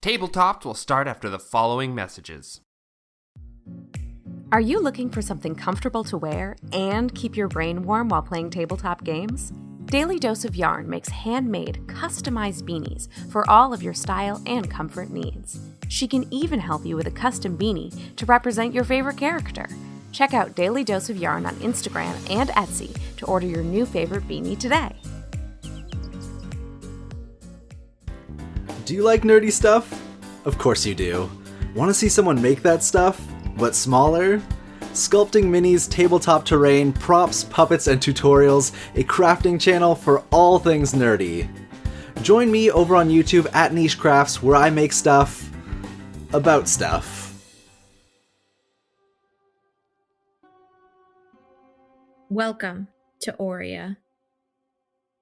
Tabletopped will start after the following messages. Are you looking for something comfortable to wear and keep your brain warm while playing tabletop games? Daily Dose of Yarn makes handmade, customized beanies for all of your style and comfort needs. She can even help you with a custom beanie to represent your favorite character. Check out Daily Dose of Yarn on Instagram and Etsy to order your new favorite beanie today. Do you like nerdy stuff? Of course you do. Want to see someone make that stuff, but smaller? Sculpting Minis, tabletop terrain, props, puppets, and tutorials, a crafting channel for all things nerdy. Join me over on YouTube at Niche Crafts, where I make stuff about stuff. Welcome to Auria,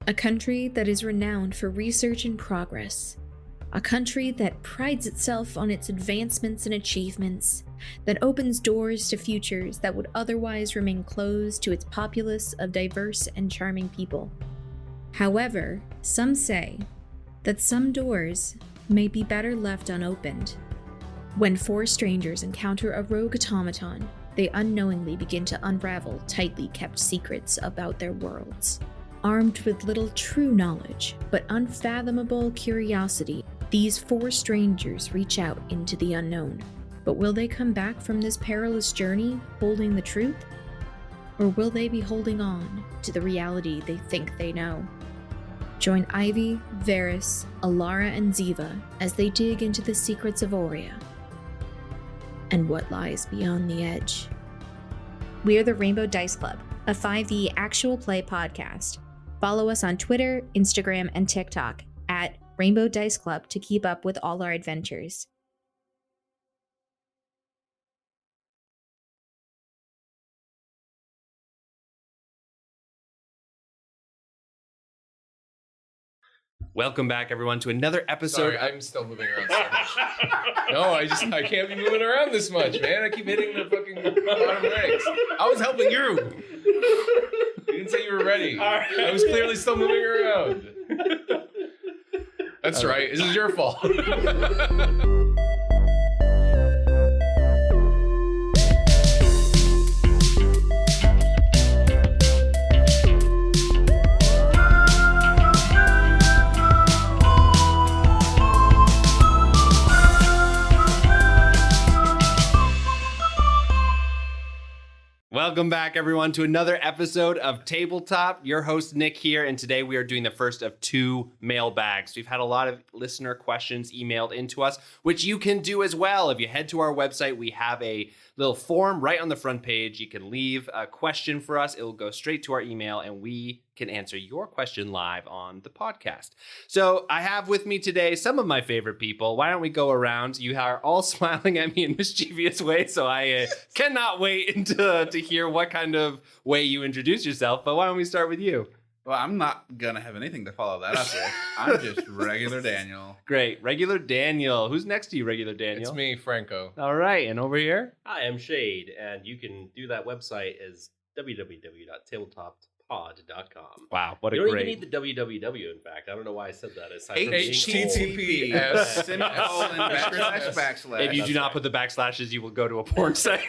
a country that is renowned for research and progress. A country that prides itself on its advancements and achievements, that opens doors to futures that would otherwise remain closed to its populace of diverse and charming people. However, some say that some doors may be better left unopened. When four strangers encounter a rogue automaton, they unknowingly begin to unravel tightly kept secrets about their worlds. Armed with little true knowledge, but unfathomable curiosity, these four strangers reach out into the unknown. But will they come back from this perilous journey holding the truth? Or will they be holding on to the reality they think they know? Join Ivy, Varys, Alara, and Ziva as they dig into the secrets of Auria and what lies beyond the edge. We are the Rainbow Dice Club, a 5e actual play podcast. Follow us on Twitter, Instagram, and TikTok at Rainbow Dice Club to keep up with all our adventures. Welcome back, everyone, to another episode. Sorry, I'm still moving around so much. No, I can't be moving around this much, man. I keep hitting the fucking bottom legs. I was helping you. You didn't say you were ready. Right. I was clearly still moving around. That's right. This is your fault. Welcome back, everyone, to another episode of Tabletop. Your host, Nick, here, and today we are doing the first of two mailbags. We've had a lot of listener questions emailed into us, which you can do as well. If you head to our website, we have a little form right on the front page. You can leave a question for us. It will go straight to our email, and we can answer your question live on the podcast. So I have with me today some of my favorite people. Why don't we go around? You are all smiling at me in mischievous ways, so I cannot wait to hear what kind of way you introduce yourself. But why don't we start with you? Well, I'm not going to have anything to follow that up with. I'm just regular Daniel. Great. Regular Daniel. Who's next to you, regular Daniel? It's me, Franco. All right. And over here? Hi, I'm Shade, and you can do that website as www.tabletopppod.com. Wow, what a you don't great... even need the www, in fact. I don't know why I said that. HTTPS // If you do not put the backslashes, you will go to a porn site.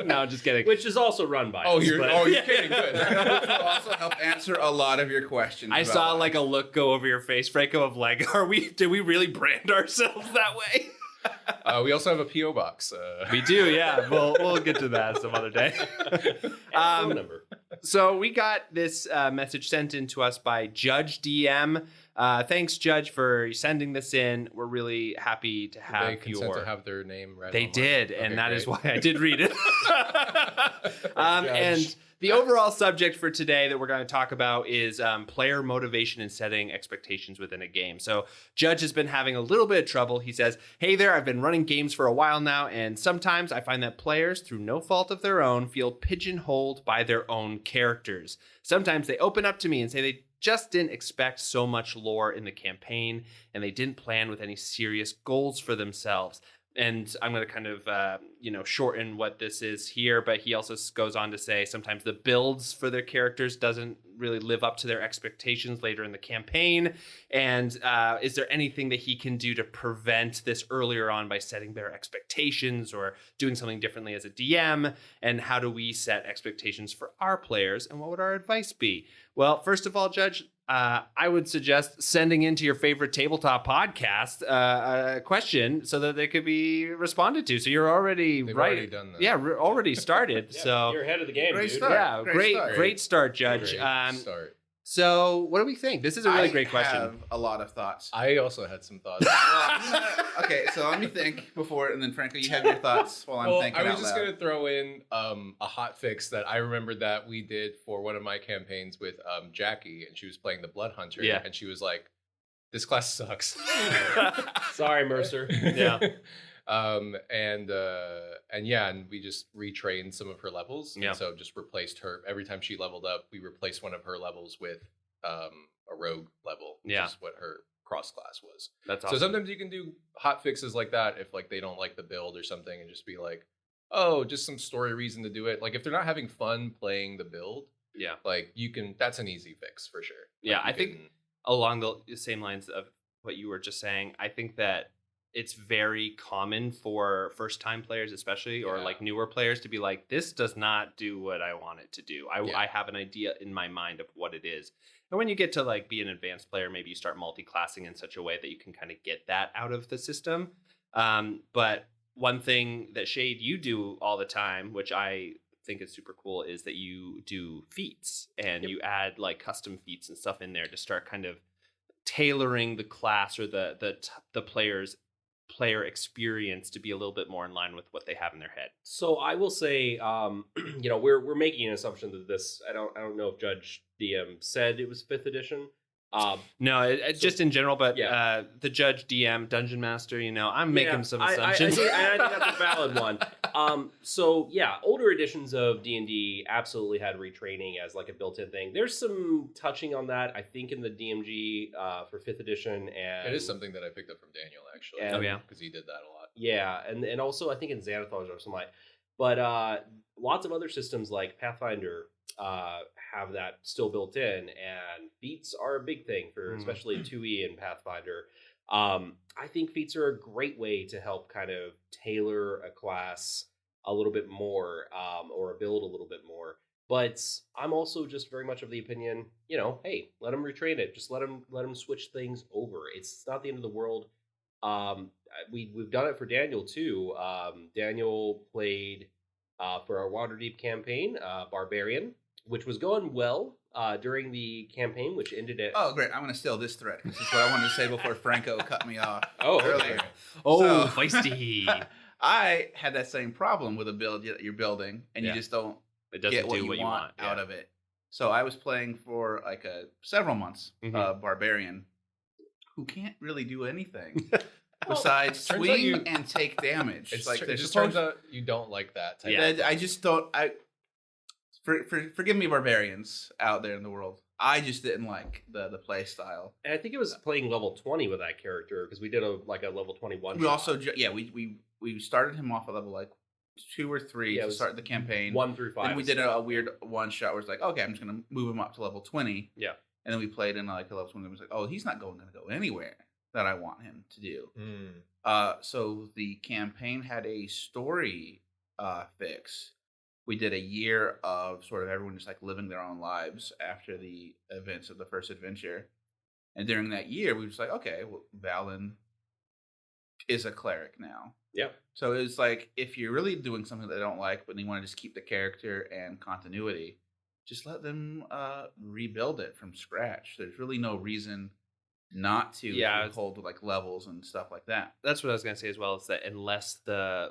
No, just kidding. Which is also run by Oh, us, you're kidding. Good. That will also help answer a lot of your questions. I saw like a look go over your face, Franco, of like, did we really brand ourselves that way? We also have a P.O. box. We do, yeah. We'll get to that some other day. Phone number. So we got this message sent in to us by Judge DM. Thanks, Judge, for sending this in. We're really happy to have they consent to have their name read. They did, Okay, and that great. is why I did read it. And the overall subject for today that we're going to talk about is player motivation and setting expectations within a game. So Judge has been having a little bit of trouble. He says, hey there, I've been running games for a while now, and sometimes I find that players, through no fault of their own, feel pigeonholed by their own characters. Sometimes they open up to me and say they just didn't expect so much lore in the campaign, and they didn't plan with any serious goals for themselves. and I'm going to kind of, shorten what this is here, but he also goes on to say sometimes the builds for their characters doesn't really live up to their expectations later in the campaign. And is there anything that he can do to prevent this earlier on by setting better expectations or doing something differently as a DM? And how do we set expectations for our players? And what would our advice be? Well, first of all, Judge, I would suggest sending into your favorite tabletop podcast a question so that they could be responded to. So you're already They've right. already done that. Yeah, already started. Yeah, so you're ahead of the game, Great dude. start. yeah, great start, Judge. Great start. So what do we think? This is a really great I question. have a lot of thoughts. I also had some thoughts. Okay, so let me think before, and then Franco, you have your thoughts while I'm Well, thinking I was out just loud. gonna throw in a hot fix that I remembered that we did for one of my campaigns with Jackie, and she was playing the Blood Hunter, Yeah. and she was like, "This class sucks." Sorry, Mercer. Yeah. And we just retrained some of her levels. Yeah. And so just replaced her every time she leveled up. We replaced one of her levels with a rogue level, which Yeah. is what her cross class was. That's awesome. So sometimes you can do hot fixes like that if like they don't like the build or something, and just be like, oh, just some story reason to do it. Like if they're not having fun playing the build, yeah. like you can. That's an easy fix for sure. Yeah, Like, I you think can- along the same lines of what you were just saying, I think that it's very common for first-time players, especially, or Yeah. like newer players, to be like, this does not do what I want it to do. Yeah. I have an idea in my mind of what it is. And when you get to like be an advanced player, maybe you start multi-classing in such a way that you can kind of get that out of the system. But one thing that Shade, you do all the time, which I think is super cool, is that you do feats and you add like custom feats and stuff in there to start kind of tailoring the class or the player's player experience to be a little bit more in line with what they have in their head. So I will say, we're making an assumption that this. I don't know if Judge DM said it was 5th edition. No, just in general, but yeah. the judge, DM, dungeon master, I'm making some assumptions. I think that's a valid one. Older editions of D&D absolutely had retraining as like a built-in thing. There's some touching on that, I think, in the DMG for 5th edition, and it is something that I picked up from Daniel actually. And- Oh, yeah? because he did that a lot. Yeah, and also I think in Xanathars or something. But lots of other systems like Pathfinder have that still built in, and feats are a big thing for especially 2E and Pathfinder. I think feats are a great way to help kind of tailor a class a little bit more, or a build a little bit more. But I'm also just very much of the opinion, hey, let them retrain it. Just let them switch things over. It's not the end of the world. We've done it for Daniel too. Daniel played for our Waterdeep campaign, Barbarian, which was going well during the campaign, which ended at. Oh, great. I'm going to steal this thread. This is what I wanted to say before Franco cut me off earlier. Oh, So- feisty. I had that same problem with a build that you're building, and Yeah. you just don't It doesn't get what do you what want out yeah. of it. So I was playing for like several months, Mhm. Barbarian, who can't really do anything besides turns out swing you- and take damage. It they're just supposed- turns out you don't like that type. Yeah. of I just don't. Forgive me, barbarians out there in the world. I just didn't like the play style. And I think it was playing level 20 with that character because we did a level 21. We shot. also, we started him off at level like 2 or 3 Yeah, it to was start the campaign. 1 through 5. Then we did a weird one shot where it's like, okay, I'm just gonna move him up to level 20. Yeah. And then we played in like a level 20. It was like, oh, he's not gonna go anywhere that I want him to do. So the campaign had a story fix. We did a year of sort of everyone just like living their own lives after the events of the first adventure. And during that year, we were just like, okay, well, Valen is a cleric now. Yeah. So it's like, if you're really doing something that they don't like, but you want to just keep the character and continuity, just let them rebuild it from scratch. There's really no reason not to hold like levels and stuff like that. That's what I was going to say as well, is that unless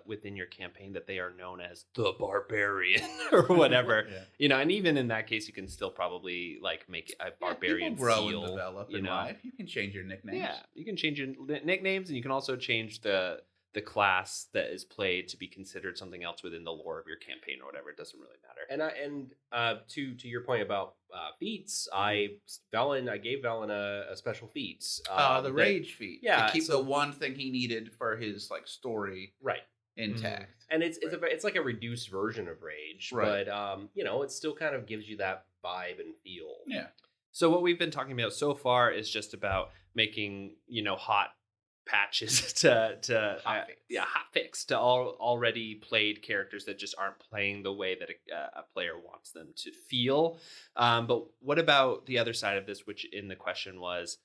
within your campaign that they are known as the Barbarian or whatever, and even in that case, you can still probably like make a barbarian people grow feel, and develop in life. You can change your nicknames. Yeah, you can change your nicknames, and you can also change the the class that is played to be considered something else within the lore of your campaign or whatever. It doesn't really matter. And to your point about feats, I gave Valen a special feat. The rage feat. Yeah, to keep so- the one thing he needed for his like story right. intact. And it's like a reduced version of rage, Right. but it still kind of gives you that vibe and feel. Yeah. So what we've been talking about so far is just about making, hot patches to hotfix to all already played characters that just aren't playing the way that a player wants them to feel. But what about the other side of this, which in the question was,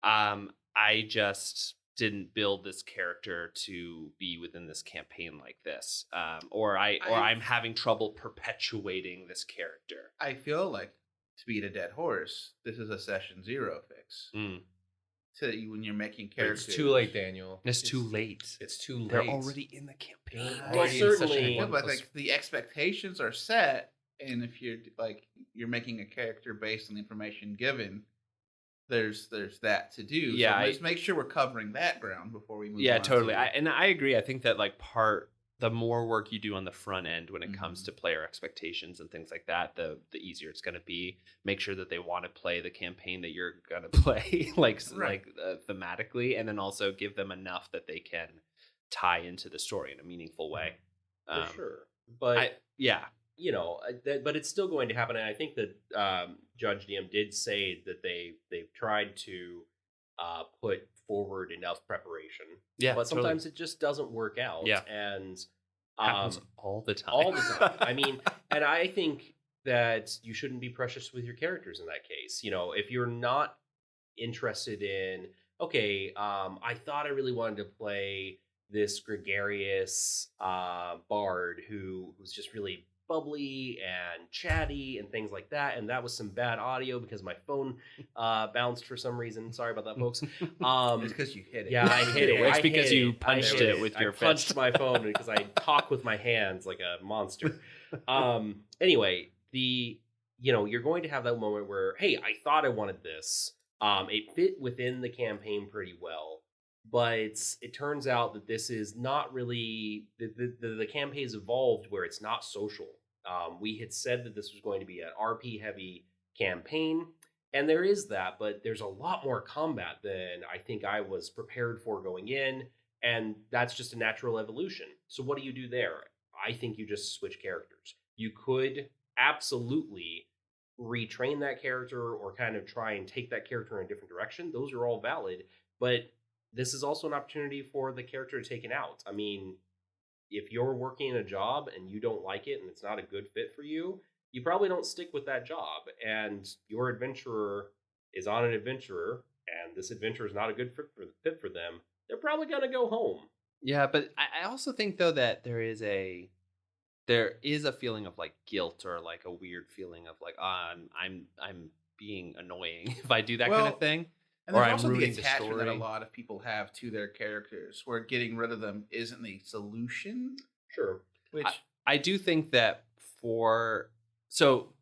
I just didn't build this character to be within this campaign like this, or I'm having trouble perpetuating this character. I feel like, to beat a dead horse, this is a session 0 fix. So you, when you're making characters, It's too late, Daniel. It's too late. It's too late. They're already in the campaign. Well, Already in certainly- Yeah, session but 1 like the expectations are set, and if you're making a character based on the information given, there's that to do. Yeah, so let's make sure we're covering that ground before we move. Yeah, on totally. to- I agree. I think that the more work you do on the front end when it comes to player expectations and things like that, the easier it's going to be. Make sure that they want to play the campaign that you're going to play, thematically, and then also give them enough that they can tie into the story in a meaningful way. For sure. But but it's still going to happen. And I think that Judge DM did say that they've tried to put forward enough preparation. Yeah, but sometimes it just doesn't work out. Yeah. And happens all the time. all the time. I mean, and I think that you shouldn't be precious with your characters in that case. If you're not interested in, okay, I thought I really wanted to play this gregarious bard who was just really bubbly and chatty and things like that, and that was some bad audio because my phone bounced for some reason. Sorry about that, folks. it's because you hit it. Yeah, I hit it. It's I because hit you it. punched I hit it with your I punched fist. my phone because I talk with my hands like a monster. Anyway, you're going to have that moment where, hey, I thought I wanted this. It fit within the campaign pretty well, but it turns out that this is not really the campaign's evolved where it's not social. We had said that this was going to be an RP heavy campaign, and there is that, but there's a lot more combat than I think I was prepared for going in, and that's just a natural evolution. So what do you do there? I think you just switch characters. You could absolutely retrain that character or kind of try and take that character in a different direction. Those are all valid, but this is also an opportunity for the character to take it out. I mean, if you're working a job and you don't like it and it's not a good fit for you, you probably don't stick with that job. And your adventurer is on an adventurer, and this adventurer is not a good fit for them. They're probably going to go home. Yeah, but I also think though that there is a feeling of like guilt or like a weird feeling of like, I'm being annoying if I do that kind of thing. And or there's I'm also the ruining the attachment that a story. lot of people have to their characters, where getting rid of them isn't the solution. Sure. Which I do think that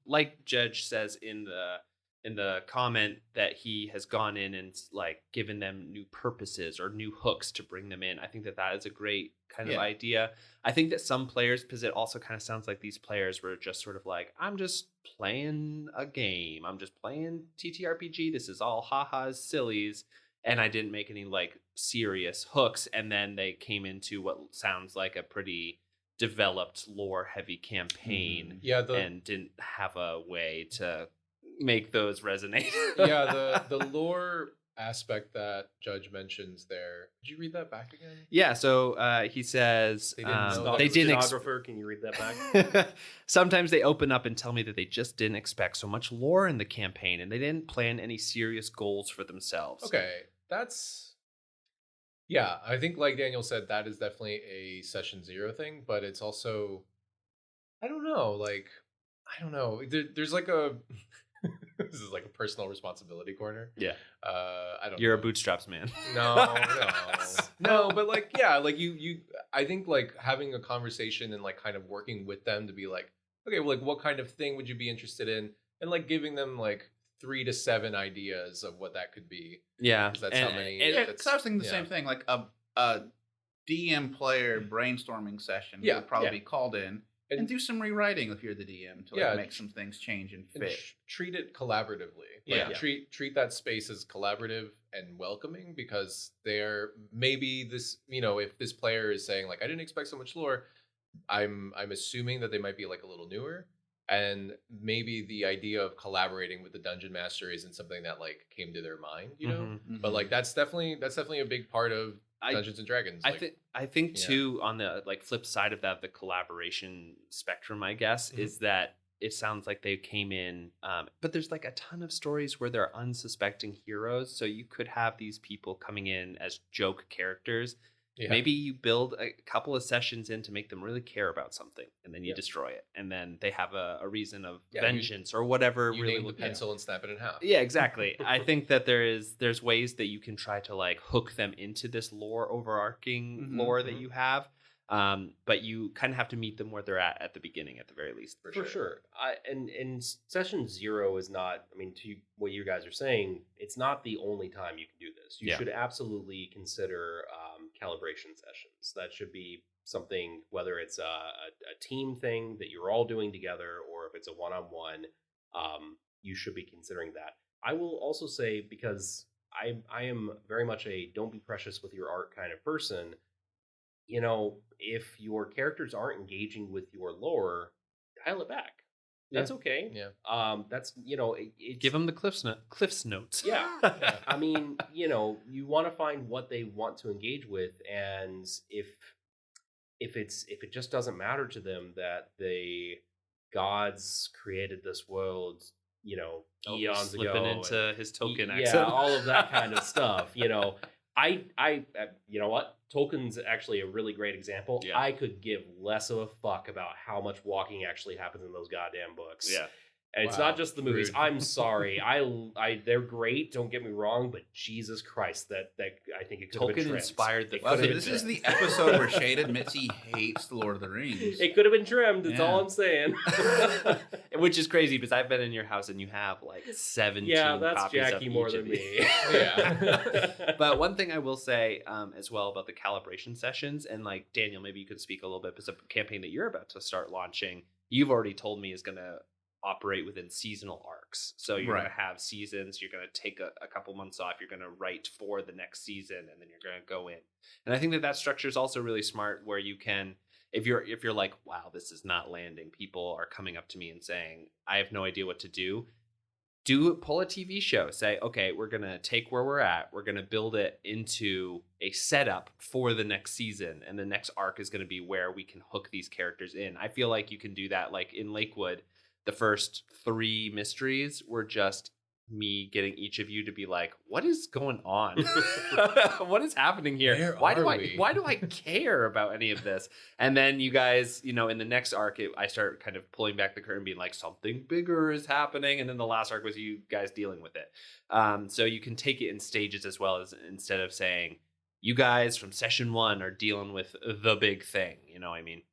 like Judge says in the comment that he has gone in and like given them new purposes or new hooks to bring them in. I think that is a great kind of idea. I think that some players, because it also kind of sounds like these players were just sort of like, I'm just playing a game. I'm just playing TTRPG. This is all ha-has, sillies. And I didn't make any like serious hooks. And then they came into what sounds like a pretty developed lore heavy campaign. Yeah, and didn't have a way to make those resonate. yeah, the lore aspect that Judge mentions there. Did you read that back again? Yeah, so he says They didn't know. they didn't Stenographer, can you read that back? Sometimes they open up and tell me that they just didn't expect so much lore in the campaign and they didn't plan any serious goals for themselves. Okay, yeah, I think like Daniel said, that is definitely a session 0 thing, but it's also, I don't know. There's like a this is like a personal responsibility corner. Yeah. I don't You're know. a bootstraps man. No, but like, yeah, like you I think like having a conversation and like kind of working with them to be like, okay, well, like what kind of thing would you be interested in? And like giving them like 3 to 7 ideas of what that could be. Yeah. 'Cause that's how many. yeah, that's- because I was thinking the yeah. same thing. Like DM player brainstorming session. Yeah, Would probably yeah. be called in and do some rewriting if you're the DM to like, make some things change and And fit. treat it collaboratively. Yeah. Treat that space as collaborative and welcoming, because there maybe this, if this player is saying like, I didn't expect so much lore, I'm assuming that they might be like a little newer, and maybe the idea of collaborating with the dungeon master isn't something that like came to their mind, But like that's definitely a big part of Dungeons and Dragons. I think too, on the like flip side of that, the collaboration spectrum, I guess, is that it sounds like they came in, but there's like a ton of stories where they're unsuspecting heroes. So you could have these people coming in as joke characters. Yeah. Maybe you build a couple of sessions in to make them really care about something, and then you destroy it, and then they have a reason of vengeance or whatever. You name the pencil and snap it in half. Yeah, exactly. I think that there's ways that you can try to like hook them into this lore, overarching lore that you have, but you kind of have to meet them where they're at the beginning, at the very least. For sure. And session 0 is not, I mean, to what you guys are saying, it's not the only time you can do this. You should absolutely consider calibration sessions. That should be something, whether it's a team thing that you're all doing together, or if it's a one-on-one, you should be considering that. I will also say, because I am very much a don't be precious with your art kind of person, if your characters aren't engaging with your lore, dial it back. That's okay. Yeah. That's give them the Cliff's notes. Yeah. I mean, you want to find what they want to engage with, and if it just doesn't matter to them that the gods created this world, eons ago, slipping into his token accent. Yeah, all of that kind of stuff. I you know what? Tolkien's actually a really great example. Yeah. I could give less of a fuck about how much walking actually happens in those goddamn books. Yeah. And it's not just the movies. Rude. I'm sorry. They're great, don't get me wrong, but Jesus Christ, that I think it could have been Tolkien trimmed. inspired the Well, so this is the episode where Shade admits he hates The Lord of the Rings. It could have been trimmed, that's all I'm saying. Which is crazy, because I've been in your house and you have like 17 that's copies Jackie of more each than of me. these. Yeah. But one thing I will say as well about the calibration sessions, and like Daniel, maybe you could speak a little bit, because a campaign that you're about to start launching, you've already told me is going to operate within seasonal arcs. So you're going to have seasons, you're going to take a couple months off, you're going to write for the next season, and then you're going to go in. And I think that structure is also really smart, where you can, if you're like, wow, this is not landing, people are coming up to me and saying, I have no idea what to do. Pull a TV show. Say, okay, we're going to take where we're at. We're going to build it into a setup for the next season. And the next arc is going to be where we can hook these characters in. I feel like you can do that. Like in Lakewood, the first 3 mysteries were just me getting each of you to be like, what is going on? What is happening here? Why do I care about any of this? And then you guys, in the next arc, I start kind of pulling back the curtain, being like, something bigger is happening. And then the last arc was you guys dealing with it. So you can take it in stages, as well, as instead of saying, you guys from session 1 are dealing with the big thing. You know what I mean?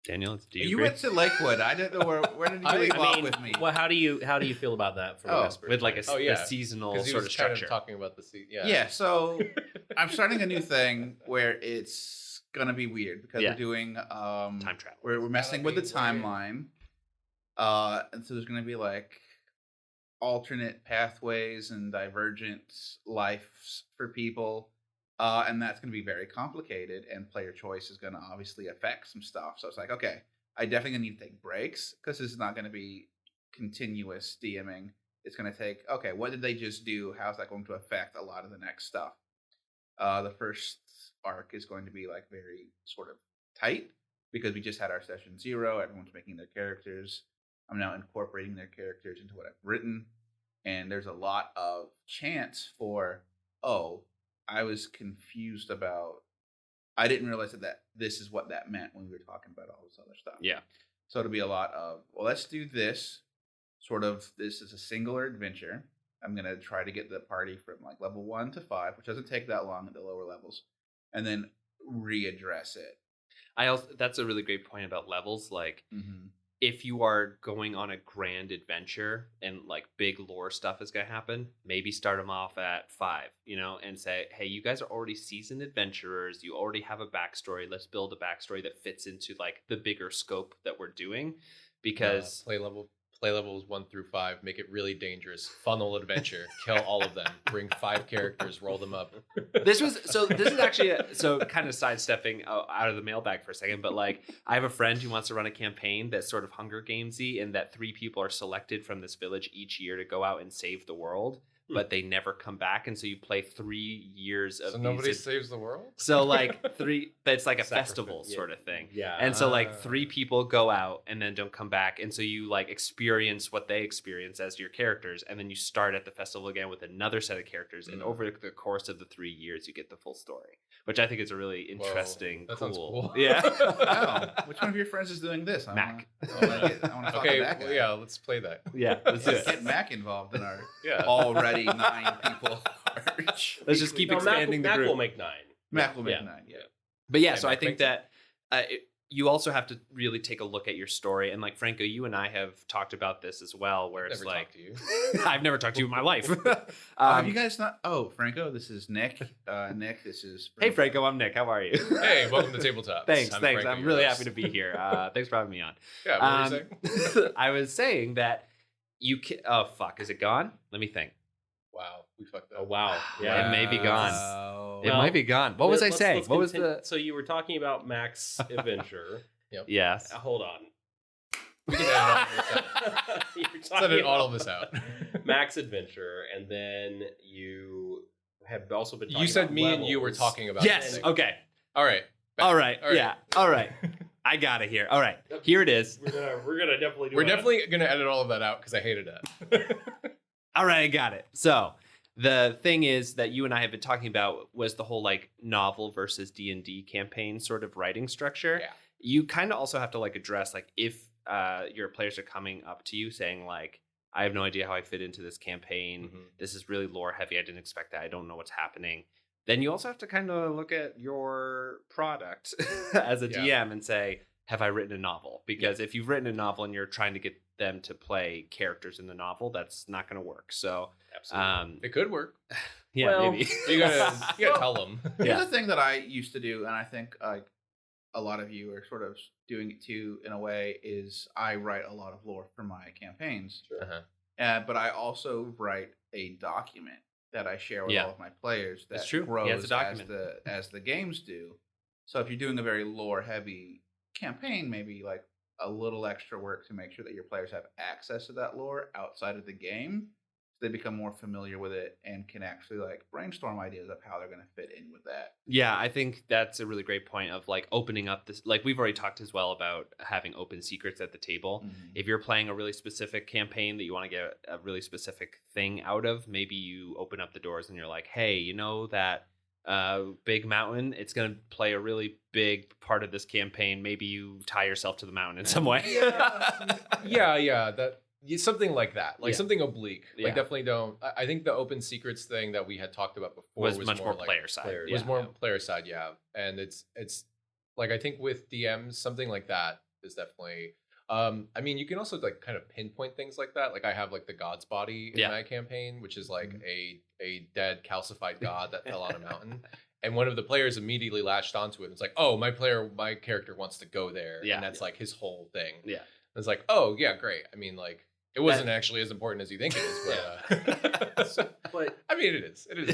Daniel, do you agree? went to Lakewood. I didn't know where did you leave off with me? Well, how do you feel about that from a with like a seasonal sort of structure? Kind of talking about the Yeah, so I'm starting a new thing where it's gonna be weird, because we're doing time travel. We're messing with the timeline, and so there's gonna be like alternate pathways and divergent lives for people. And that's going to be very complicated, and player choice is going to obviously affect some stuff. So it's like, okay, I definitely need to take breaks, because this is not going to be continuous DMing. It's going to take, okay, what did they just do? How's that going to affect a lot of the next stuff? The first arc is going to be like very sort of tight, because we just had our session 0. Everyone's making their characters. I'm now incorporating their characters into what I've written. And there's a lot of chance for, I was confused about, I didn't realize that this is what that meant when we were talking about all this other stuff. Yeah. So it'll be a lot of, well, let's do this. This is a singular adventure. I'm going to try to get the party from like level 1 to 5, which doesn't take that long at the lower levels, and then readdress it. That's a really great point about levels. Like, if you are going on a grand adventure and like big lore stuff is going to happen, maybe start them off at 5, and say, hey, you guys are already seasoned adventurers. You already have a backstory. Let's build a backstory that fits into like the bigger scope that we're doing, because play levels 1 through 5, make it really dangerous, funnel adventure, kill all of them, bring 5 characters, roll them up. This is actually kind of sidestepping out of the mailbag for a second, but like I have a friend who wants to run a campaign that's sort of Hunger Gamesy, in that 3 people are selected from this village each year to go out and save the world, but they never come back, and so you play 3 years of so nobody saves the world. So like 3, it's like a festival sort of thing. Yeah. And so like 3 people go out and then don't come back, and so you like experience what they experience as your characters, and then you start at the festival again with another set of characters, and over the course of the 3 years you get the full story, which I think is a really interesting, that sounds cool. Yeah. Wow. Which one of your friends is doing this? Mac. I want to talk Okay, to that guy. well, yeah, let's play that. Yeah, let's do Let's it. get Mac involved in our Yeah. already 9 people. Let's just keep No, expanding the Mac group. will make 9. Mac will make Yeah. 9, yeah. But yeah, Okay, so I Mac think makes that you also have to really take a look at your story. And like Franco, you and I have talked about this as well, where it's Never like, talked to you. I've never talked to you in my life. Have you guys not? Oh, Franco, this is Nick. Nick, this is. Hey, Franco, I'm Nick. How are you? Hey, welcome to Tabletop. Thanks. Franco, I'm your really host. happy to be here. Thanks for having me on. Yeah, what were you saying? I was saying that you can. Oh fuck! Is it gone? Let me think. Wow, we fucked up. Oh, wow. It Yeah. may be gone. Wow. It Well, might be gone. What was I Let's saying? What was continue. the? So you were talking about Mac's adventure. Yes. Hold on. We can edit all of this out. You were Let's talking edit all about of this out. Mac's adventure, and then you have also been talking You said about me and you were levels. talking about Yes. this. Okay. All right. All right. All right. Yeah. All right. I got it here. All right. Here it is. We're gonna definitely do We're it. definitely going to edit all of that out because I hated that. All right, I got it. So the thing is that you and I have been talking about was the whole like novel versus D&D campaign sort of writing structure. Yeah. You kind of also have to like address like if your players are coming up to you saying like, I have no idea how I fit into this campaign. Mhm. This is really lore heavy. I didn't expect that. I don't know what's happening. Then you also have to kind of look at your product as a Yeah. DM and say, have I written a novel? Because if you've written a novel and you're trying to get them to play characters in the novel, that's not going to work. So, Absolutely. It could work. yeah, Well, maybe. You gotta tell them. Here's Yeah. the thing that I used to do, and I think a lot of you are sort of doing it too in a way, is I write a lot of lore for my campaigns. Uh-huh. But I also write a document that I share with Yeah. all of my players that That's true. He grows has a document. as the games do. So if you're doing a very lore heavy campaign, maybe like a little extra work to make sure that your players have access to that lore outside of the game, so they become more familiar with it and can actually like brainstorm ideas of how they're going to fit in with that. Yeah, I think that's a really great point of like opening up this. Like we've already talked as well about having open secrets at the table. Mhm. If you're playing a really specific campaign that you want to get a really specific thing out of, maybe you open up the doors and you're like, hey, you know that big mountain, it's going to play a really big part of this campaign. Maybe you tie yourself to the mountain in some way. Yeah, that something like that, like Yeah. something oblique. Yeah. Like definitely don't. I think the open secrets thing that we had talked about before was much more like, player side. player- was Yeah. more player side, yeah. And it's like I think with DMs something like that is definitely. I mean, you can also like kind of pinpoint things like that. Like I have like the god's body in Yeah. my campaign, which is like a dead calcified god that fell on a mountain. And one of the players immediately latched onto it. It's like, oh, my character wants to go there, Yeah. and that's like his whole thing. Yeah. And it's like, oh yeah, great. I mean, like it wasn't actually as important as you think it is, but But I mean, it is. It is.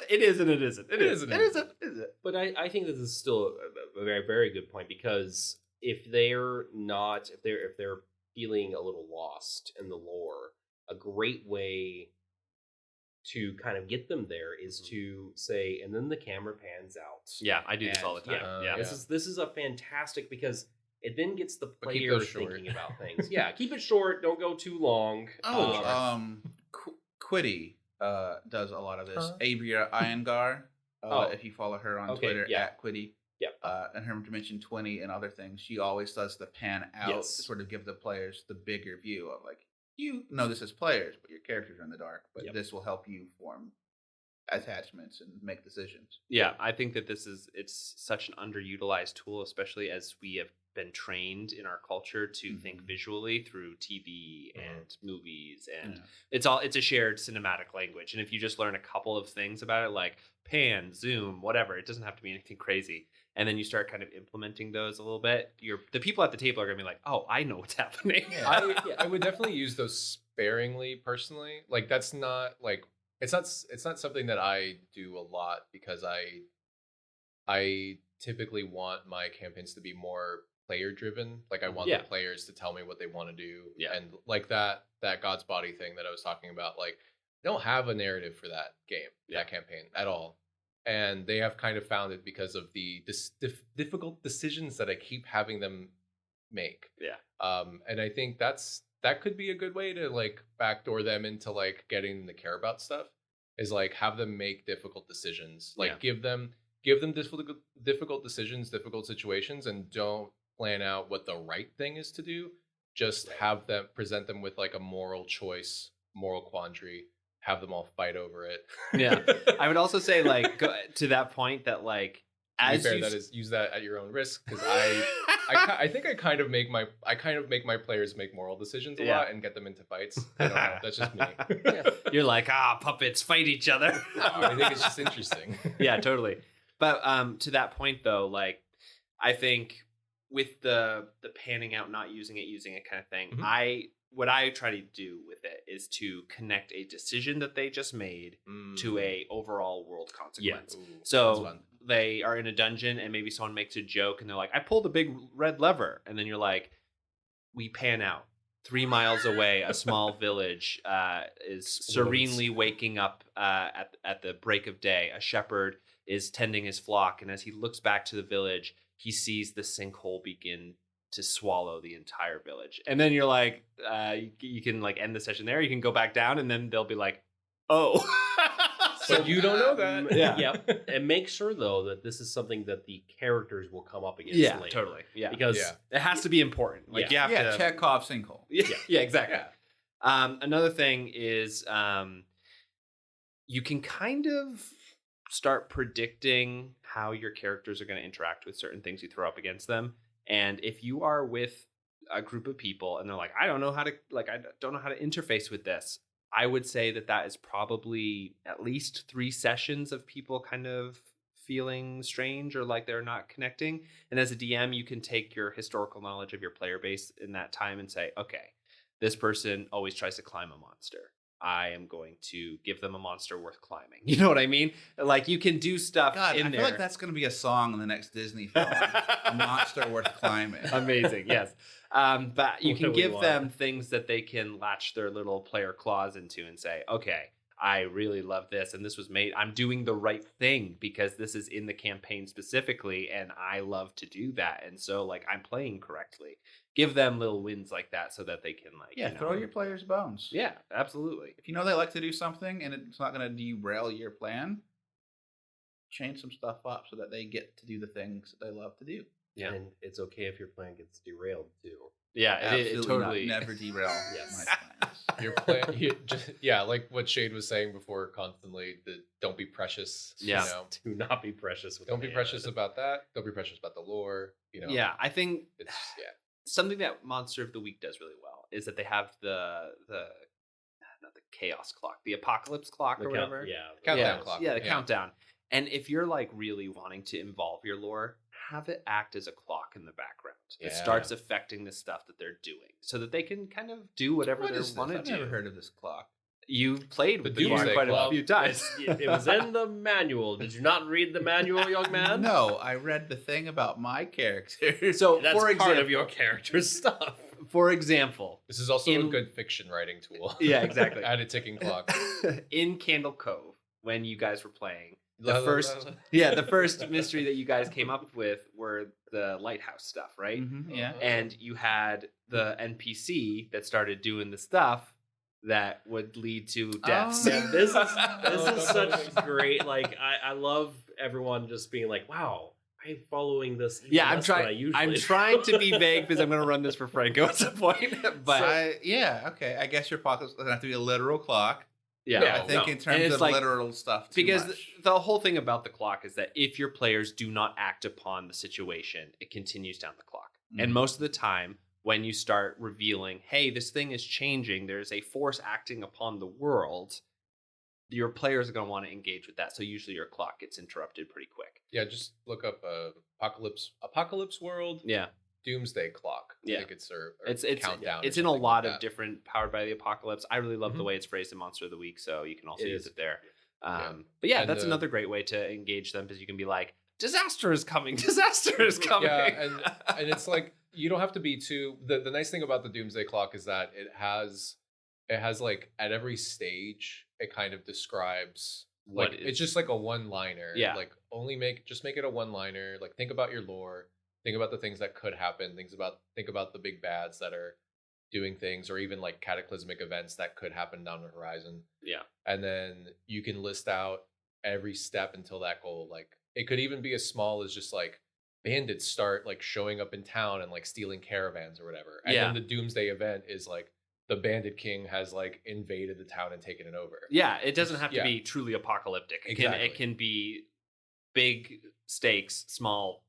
It is and it isn't. It is and It it isn't. Is it? But I think this is still a very, very good point, because if they're feeling a little lost in the lore, a great way to kind of get them there is to say, and then the camera pans out. Yeah, I do this And, all the time. Yeah. This is a fantastic, because it then gets the But keep player those short. thinking about things. Yeah, keep it short. Don't go too long. Quiddy does a lot of this. Huh? Abria Iyengar, Oh. if you follow her on Okay, Twitter, yeah. at Quiddy. Yep. And her Dimension 20 and other things, she always does the pan out Yes. to sort of give the players the bigger view of like, you know this as players, but your characters are in the dark. But Yep. this will help you form attachments and make decisions. Yeah, I think that it's such an underutilized tool, especially as we have been trained in our culture to think visually through TV and movies, and it's a shared cinematic language. And if you just learn a couple of things about it, like pan, zoom, whatever, it doesn't have to be anything crazy, and then you start kind of implementing those a little bit, the people at the table are gonna be like, oh, I know what's happening. I would definitely use those sparingly personally. Like that's not like it's not something that I do a lot, because I typically want my campaigns to be more player driven. Like I want the players to tell me what they want to do. Yeah. And like that God's Body thing that I was talking about, like they don't have a narrative for that game, that campaign at all. And they have kind of found it because of the difficult decisions that I keep having them make. Yeah. And I think that could be a good way to like backdoor them into like getting them to care about stuff, is like have them make difficult decisions. Like give them difficult decisions, difficult situations, and don't plan out what the right thing is to do. Just have them present them with like a moral choice, moral quandary, have them all fight over it. Yeah. I would also say like to that point that like as fair, that is use that at your own risk, because I think I kind of make my players make moral decisions a lot and get them into fights. I don't know. That's just me. You're like, puppets fight each other. No, I think it's just interesting. Yeah, totally. But to that point though, like I think with the panning out, not using it kind of thing, what I try to do with it is to connect a decision that they just made to a overall world consequence. Yeah. So they are in a dungeon and maybe someone makes a joke and they're like, I pulled a big red lever. And then you're like, we pan out 3 miles away. A small village is serenely waking up at the break of day. A shepherd is tending his flock. And as he looks back to the village, he sees the sinkhole begin to swallow the entire village. And then you're like, you can like end the session there. You can go back down and then they'll be like, oh. So you don't know that. Yeah. And make sure though that this is something that the characters will come up against later. Totally. Yeah. Because it has to be important. Like you have to Chekhov sinkhole. Yeah, exactly. Yeah. Another thing is you can kind of start predicting how your characters are going to interact with certain things you throw up against them. And if you are with a group of people and they're like, I don't know how to interface with this, I would say that is probably at least 3 sessions of people kind of feeling strange or like they're not connecting. And as a DM, you can take your historical knowledge of your player base in that time and say, okay, this person always tries to climb a monster. I am going to give them a monster worth climbing. You know what I mean? Like you can do stuff in there. I feel like that's going to be a song in the next Disney film. A monster worth climbing. Amazing, yes. But you can give them things that they can latch their little player claws into and say, okay, I really love this. And this was made, I'm doing the right thing because this is in the campaign specifically. And I love to do that. And so like I'm playing correctly. Give them little wins like that so that they can like, throw your players bones. Yeah, absolutely. If you know they like to do something and it's not going to derail your plan, change some stuff up so that they get to do the things that they love to do. Yeah. And it's okay if your plan gets derailed too. Yeah, it totally never derail my plans. Your plan, like what Shade was saying before, constantly. Don't be precious. Yeah, do not be precious. Don't be precious about that. Don't be precious about the lore. Yeah, I think it's something that Monster of the Week does really well is that they have the not the chaos clock, the apocalypse clock or whatever. Countdown clock. Yeah, the countdown. And if you're like really wanting to involve your lore, have it act as a clock in the background. It starts affecting the stuff that they're doing so that they can kind of do whatever they want to do. I've never heard of this clock. You've played with the clock quite a few times. It was in the manual. Did you not read the manual, young man? No, I read the thing about my character. So that's part of your character's stuff. For example, this is also a good fiction writing tool. Yeah, exactly. Add a ticking clock. In Candle Cove, when you guys were playing, the first mystery that you guys came up with were the lighthouse stuff, right? Mm-hmm, yeah. And you had the NPC that started doing the stuff that would lead to deaths. Yeah, this is such great. Like I love everyone just being like, "Wow, I'm following this." Yeah, I'm trying to be vague because I'm going to run this for Franco at some point. But okay. I guess your clock doesn't have to be a literal clock. Yeah, I think in terms of literal stuff, because the whole thing about the clock is that if your players do not act upon the situation, it continues down the clock. And most of the time, when you start revealing, hey, this thing is changing, there's a force acting upon the world, your players are going to want to engage with that. So usually your clock gets interrupted pretty quick. Yeah, just look up Apocalypse World. Yeah. Doomsday Clock. Yeah. I think it's It's countdown. It's in a lot of different Powered by the Apocalypse. I really love the way it's phrased in Monster of the Week, so you can also use it there. But yeah, that's another great way to engage them, because you can be like, disaster is coming, disaster is coming. Yeah, and it's like, you don't have to be too. The nice thing about the Doomsday Clock is that it has like at every stage it kind of describes like it's just like a one-liner. Yeah. Like just make it a one-liner. Like think about your lore, think about the things that could happen, think about the big bads that are doing things, or even like cataclysmic events that could happen down the horizon. Yeah. And then you can list out every step until that goal. Like it could even be as small as just like bandits start like showing up in town and like stealing caravans or whatever. And then the Doomsday event is like the Bandit King has like invaded the town and taken it over. Yeah, it doesn't have to be truly apocalyptic. It can be big stakes, small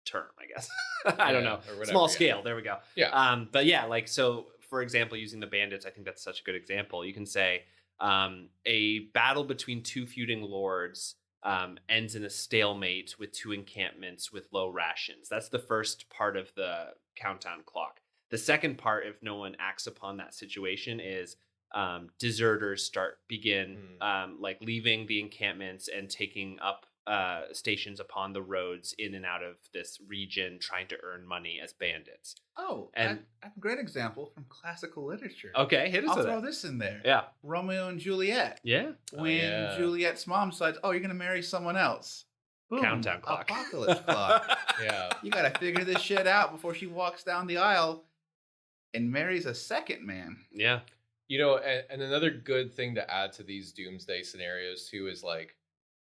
term, I guess. I don't know. Small scale. There we go. Yeah. But yeah, like, so for example, using the bandits, I think that's such a good example. You can say a battle between two feuding lords ends in a stalemate with two encampments with low rations. That's the first part of the countdown clock. The second part, if no one acts upon that situation, is deserters begin like leaving the encampments and taking up stations upon the roads in and out of this region, trying to earn money as bandits. Oh, and a great example from classical literature. Okay, hit us I'll with throw it. this in there. Yeah. Romeo and Juliet. Yeah. When Juliet's mom decides, oh, you're going to marry someone else. Boom, countdown clock. Apocalypse clock. Yeah. You got to figure this shit out before she walks down the aisle and marries a second man. Yeah. You know, and another good thing to add to these doomsday scenarios too is like,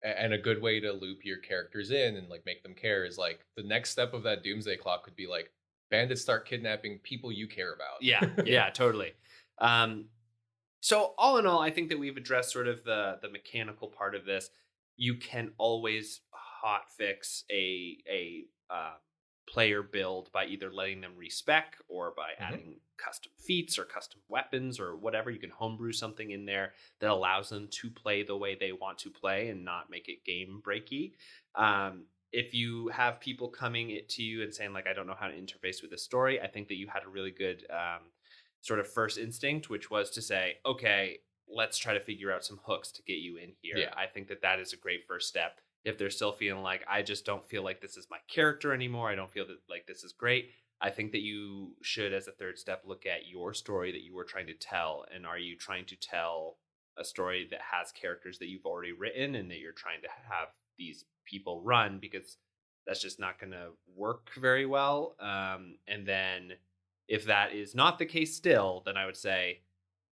and a good way to loop your characters in and like make them care is like the next step of that doomsday clock could be like bandits start kidnapping people you care about. Yeah. Yeah, totally. So all in all, I think that we've addressed sort of the mechanical part of this. You can always hot fix a player build by either letting them respec or by adding custom feats or custom weapons or whatever. You can homebrew something in there that allows them to play the way they want to play and not make it game breaky. If you have people coming to you and saying like, I don't know how to interface with this story, I think that you had a really good sort of first instinct, which was to say, okay, let's try to figure out some hooks to get you in here. Yeah. I think that is a great first step. If they're still feeling like, I just don't feel like this is my character anymore, I don't feel that like this is great, I think that you should, as a third step, look at your story that you were trying to tell. And are you trying to tell a story that has characters that you've already written and that you're trying to have these people run? Because that's just not going to work very well. And then if that is not the case still, then I would say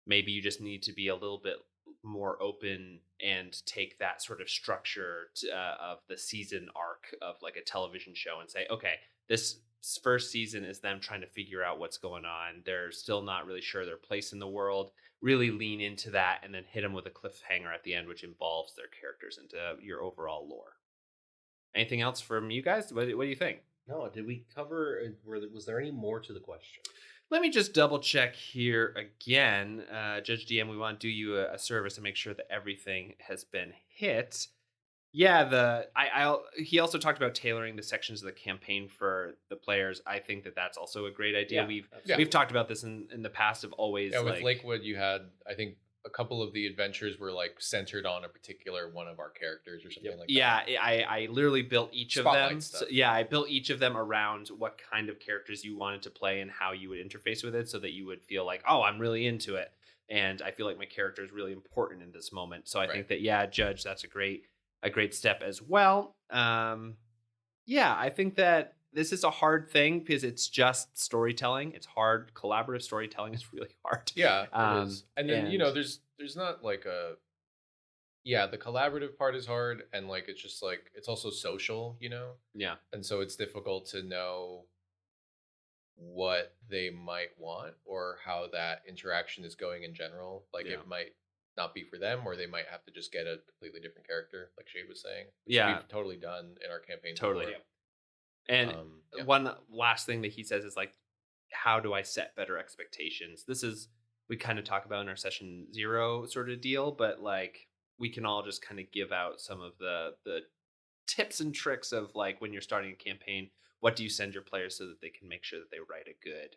maybe you just need to be a little bit more open and take that sort of structure of the season arc of like a television show and say, okay, this first season is them trying to figure out what's going on. They're still not really sure their place in the world. Really lean into that and then hit them with a cliffhanger at the end, which involves their characters into your overall lore. Anything else from you guys? What do you think? No, did we cover, was there any more to the question? Let me just double check here again. Judge DM, we want to do you a service and make sure that everything has been hit. Yeah, he also talked about tailoring the sections of the campaign for the players. I think that that's also a great idea. We've talked about this in the past of always. Yeah, with Lakewood, you had, I think, a couple of the adventures were like centered on a particular one of our characters or something like that. Yeah, I literally built each Spotlight of them. stuff. So, yeah, I built each of them around what kind of characters you wanted to play and how you would interface with it so that you would feel like, oh, I'm really into it. And I feel like my character is really important in this moment. So I think that, yeah, Judge, that's a great step as well. Yeah, I think that this is a hard thing because it's just storytelling. It's hard. Collaborative storytelling is really hard. Yeah, it is. And then, you know, there's not like the collaborative part is hard. And like, it's just like, it's also social, you know? Yeah. And so it's difficult to know what they might want or how that interaction is going in general. Like it might not be for them, or they might have to just get a completely different character, like Shade was saying. Which we've totally done in our campaign. Totally. Before. And Yeah. one last thing that he says is like, how do I set better expectations? This is, we kind of talk about in our session 0 sort of deal, but like we can all just kind of give out some of the tips and tricks of like when you're starting a campaign, what do you send your players so that they can make sure that they write a good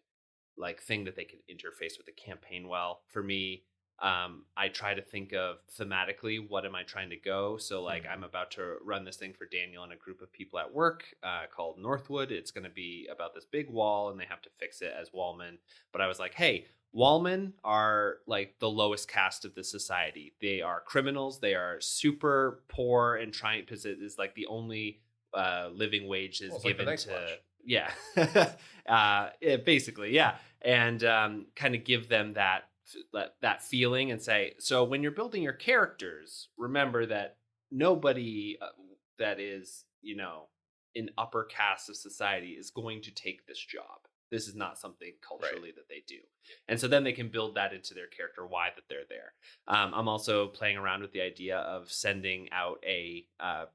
like thing that they can interface with the campaign well. For me, I try to think of thematically, what am I trying to go? So like I'm about to run this thing for Daniel and a group of people at work called Northwood. It's going to be about this big wall and they have to fix it as wallmen. But I was like, hey, wallmen are like the lowest caste of the society. They are criminals. They are super poor and trying, because it is like the only living wage is given like the Night to Watch. yeah basically yeah, and kind of give them that feeling and say, so when you're building your characters, remember that nobody that is, you know, in upper caste of society is going to take this job. This is not something culturally that they do. And so then they can build that into their character, why that they're there. I'm also playing around with the idea of sending out a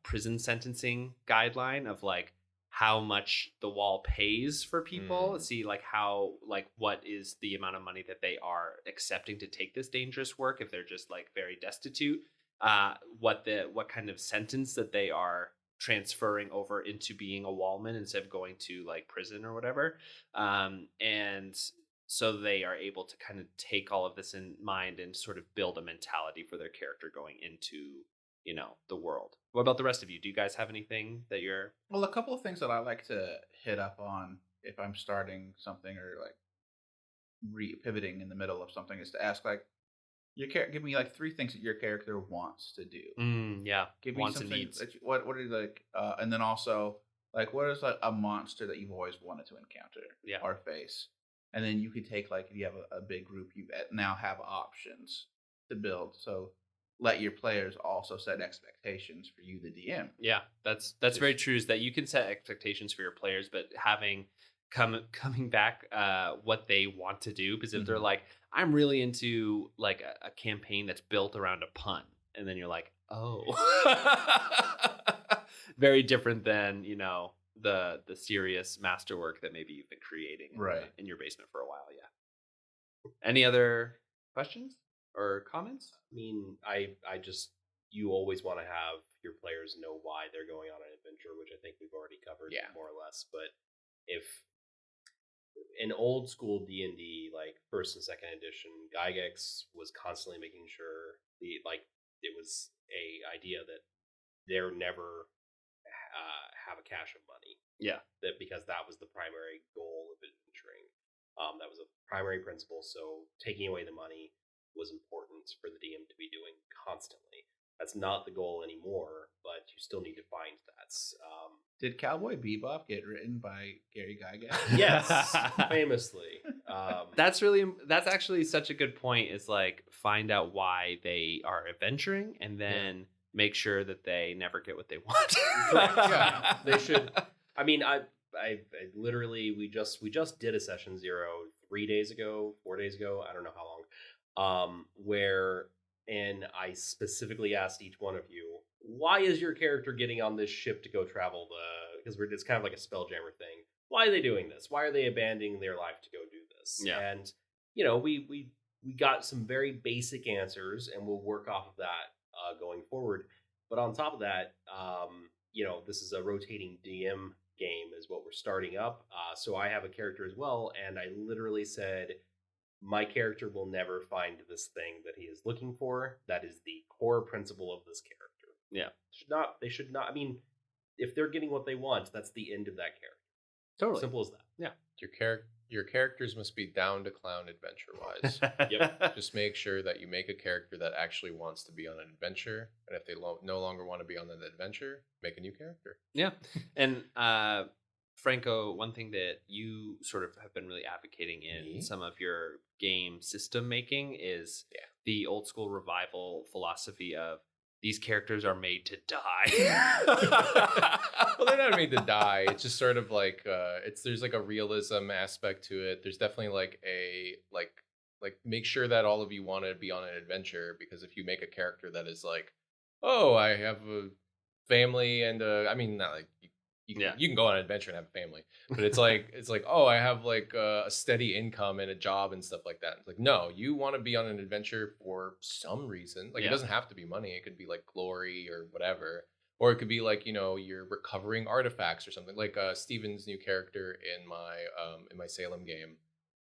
prison sentencing guideline of like how much the wall pays for people. See like how, like what is the amount of money that they are accepting to take this dangerous work if they're just like very destitute. What kind of sentence that they are transferring over into being a wallman instead of going to like prison or whatever. And so they are able to kind of take all of this in mind and sort of build a mentality for their character going into, you know, the world. What about the rest of you? Do you guys have anything that you're... Well, a couple of things that I like to hit up on if I'm starting something or like pivoting in the middle of something is to ask like, give me like 3 things that your character wants to do. Yeah. Give me Wants something. and needs. What are like, and then also like, what is like a monster that you've always wanted to encounter or face? And then you could take like, if you have a big group, you now have options to build. So let your players also set expectations for you, the DM. Yeah, that's very true. Is that you can set expectations for your players, but having coming back what they want to do, because if they're like, I'm really into like a campaign that's built around a pun, and then you're like, oh, very different than, you know, the serious masterwork that maybe you've been creating in your basement for a while. Yeah. Any other questions or comments? I mean, I just, you always want to have your players know why they're going on an adventure, which I think we've already covered more or less. But if in old school D&D, like 1st and 2nd edition, Gygax was constantly making sure it was a idea that they're never have a cache of money. Yeah. That because that was the primary goal of adventuring. That was a primary principle. So taking away the money was important for the DM to be doing constantly. That's not the goal anymore, but you still need to find that. Did Cowboy Bebop get written by Gary Gygax? Yes, famously. That's actually such a good point. Is like find out why they are adventuring, and then make sure that they never get what they want. Yeah, they should. I mean, I literally we just did a session 0 4 days ago. I don't know how long. And I specifically asked each one of you, why is your character getting on this ship to go travel because it's kind of like a Spelljammer thing. Why are they doing this? Why are they abandoning their life to go do this? Yeah. And, you know, we got some very basic answers, and we'll work off of that going forward. But on top of that, you know, this is a rotating DM game is what we're starting up. So I have a character as well, and I literally said, my character will never find this thing that he is looking for. That is the core principle of this character. Yeah. They should not. I mean, if they're getting what they want, that's the end of that character. Totally. Simple as that. Yeah. Your characters must be down to clown adventure-wise. Yep. Just make sure that you make a character that actually wants to be on an adventure, and if they no longer want to be on an adventure, make a new character. Yeah. And Franco, one thing that you sort of have been really advocating in some of your game system making is the old school revival philosophy of these characters are made to die. Well, they're not made to die. It's just sort of like there's like a realism aspect to it. There's definitely like a make sure that all of you want to be on an adventure, because if you make a character that is like, oh, I have a family and I mean, not like you can go on an adventure and have a family, but it's like oh, I have like a steady income and a job and stuff like that. It's like, no, you want to be on an adventure for some reason. Like it doesn't have to be money. It could be like glory or whatever, or it could be like, you're recovering artifacts or something. Like Steven's new character in my Salem game,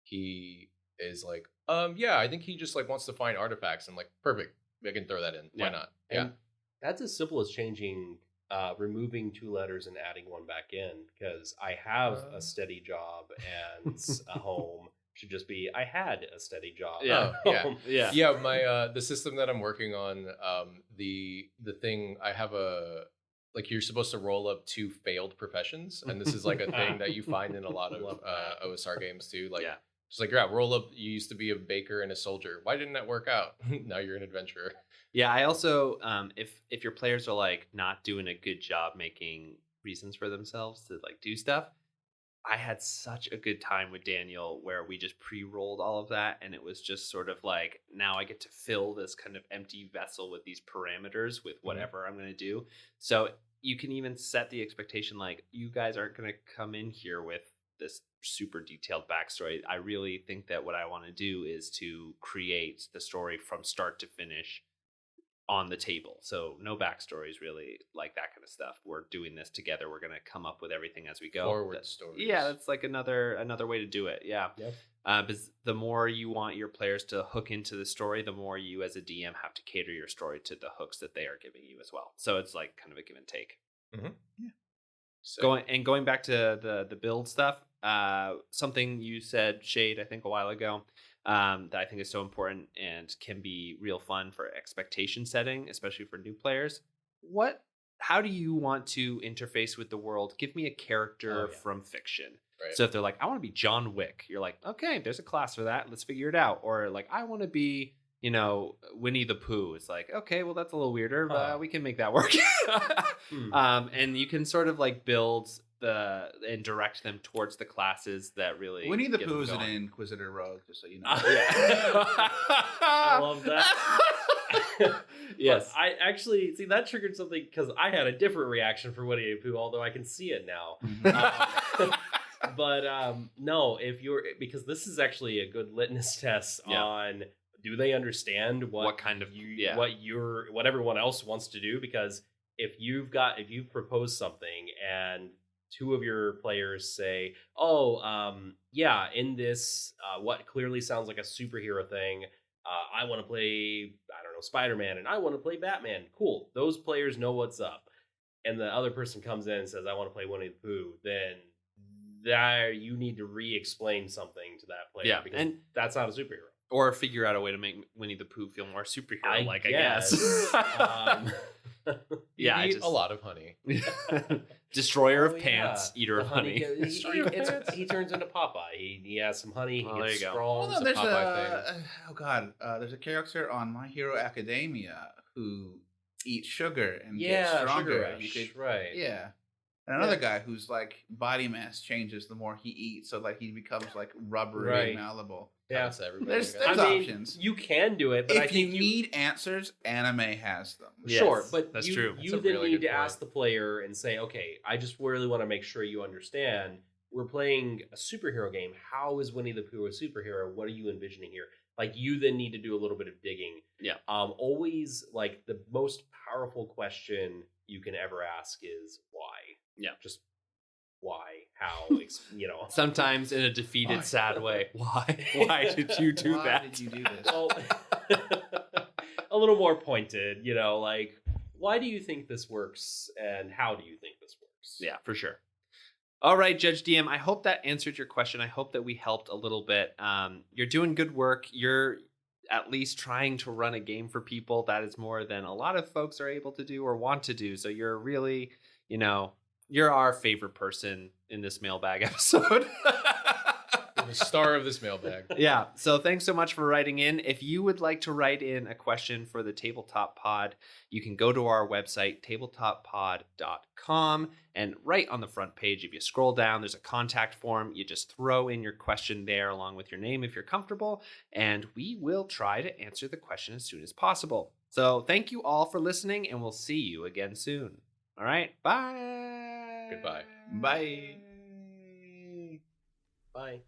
he is like, yeah, I think he just like wants to find artifacts. I'm like, perfect, I can throw that in. Why not? Yeah. And that's as simple as changing, removing 2 letters and adding 1 back in, because I have a steady job and a home. Should just be I had a steady job. Yeah. My the system that I'm working on, the thing I have like you're supposed to roll up 2 failed professions, and this is like a thing that you find in a lot of OSR games too. Like, just like, yeah, roll up. You used to be a baker and a soldier. Why didn't that work out? Now you're an adventurer. Yeah, I also, if your players are like not doing a good job making reasons for themselves to like do stuff, I had such a good time with Daniel where we just pre-rolled all of that, and it was just sort of like, now I get to fill this kind of empty vessel with these parameters with whatever I'm going to do. So you can even set the expectation like, you guys aren't going to come in here with this super detailed backstory. I really think that what I want to do is to create the story from start to finish on the table. So no backstories, really, like that kind of stuff. We're doing this together. We're going to come up with everything as we go. Forward stories. Yeah, that's like another way to do it. Yeah. Yep. Because the more you want your players to hook into the story, the more you as a DM have to cater your story to the hooks that they are giving you as well. So it's like kind of a give and take. Mm-hmm. Yeah. So. Going back to the build stuff, something you said, Shade, I think a while ago, that I think is so important and can be real fun for expectation setting, especially for new players. How do you want to interface with the world? Give me a character from fiction. Right. So if they're like, I want to be John Wick, you're like, okay, there's a class for that. Let's figure it out. Or like, I want to be, Winnie the Pooh. It's like, okay, well, that's a little weirder, but we can make that work. And you can sort of like build and direct them towards the classes that really. Winnie the Pooh is an Inquisitor rogue, just so you know. I love that. Yes, but I actually see that triggered something because I had a different reaction for Winnie the Pooh, although I can see it now. But no, because this is actually a good litmus test on, do they understand what kind of what everyone else wants to do? Because if you've proposed something and 2 of your players say, in this what clearly sounds like a superhero thing, I want to play, I don't know, Spider-Man, and I want to play Batman. Cool. Those players know what's up. And the other person comes in and says, I want to play Winnie the Pooh. Then you need to re-explain something to that player. Yeah, because and that's not a superhero. Or figure out a way to make Winnie the Pooh feel more superhero-like, I guess. You eat a lot of honey. Destroyer of pants, eater of honey. He turns into Popeye. He has some honey. He gets strong. Well, there's a character on My Hero Academia who eats sugar and gets stronger. Sugar rush, right? Yeah. And another guy whose like body mass changes the more he eats, so like he becomes like rubbery and malleable. Yeah, there's options. You can do it, but if you need answers, anime has them. Yes, sure, but that's you, true. You then need to ask the player and say, okay, I just really want to make sure you understand. We're playing a superhero game. How is Winnie the Pooh a superhero? What are you envisioning here? Like, you then need to do a little bit of digging. Yeah. Always, like, the most powerful question you can ever ask is why. Yeah. Just why? How? Sometimes in a defeated, sad way. Why? Why did you do that? Why did you do this? Well, a little more pointed, like, why do you think this works and how do you think this works? Yeah, for sure. All right, Judge DM, I hope that answered your question. I hope that we helped a little bit. You're doing good work. You're at least trying to run a game for people. That is more than a lot of folks are able to do or want to do. So you're really, you're our favorite person in this mailbag episode. The star of this mailbag. Yeah. So thanks so much for writing in. If you would like to write in a question for the Tabletop Pod, you can go to our website, tabletoppod.com, and right on the front page, if you scroll down, there's a contact form. You just throw in your question there along with your name if you're comfortable, and we will try to answer the question as soon as possible. So thank you all for listening, and we'll see you again soon. All right. Bye. Goodbye. Bye. Bye.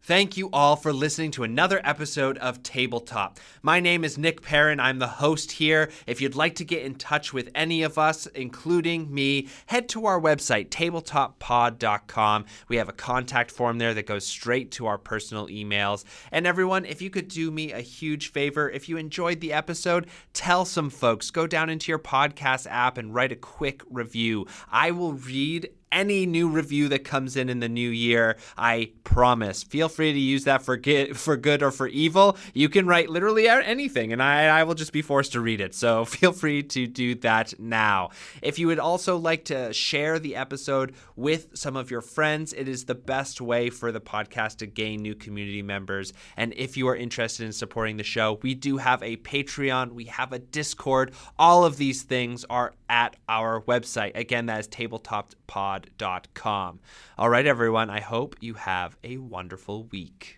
Thank you all for listening to another episode of Tabletop. My name is Nick Perrin. I'm the host here. If you'd like to get in touch with any of us, including me, head to our website, tabletoppod.com. We have a contact form there that goes straight to our personal emails. And everyone, if you could do me a huge favor, if you enjoyed the episode, tell some folks. Go down into your podcast app and write a quick review. I will read any new review that comes in the new year. I promise. Feel free to use that for good or for evil. You can write literally anything, and I will just be forced to read it. So feel free to do that now. If you would also like to share the episode with some of your friends, it is the best way for the podcast to gain new community members. And if you are interested in supporting the show, we do have a Patreon. We have a Discord. All of these things are at our website. Again, that is tabletoppedpod.com. All right, everyone. I hope you have a wonderful week.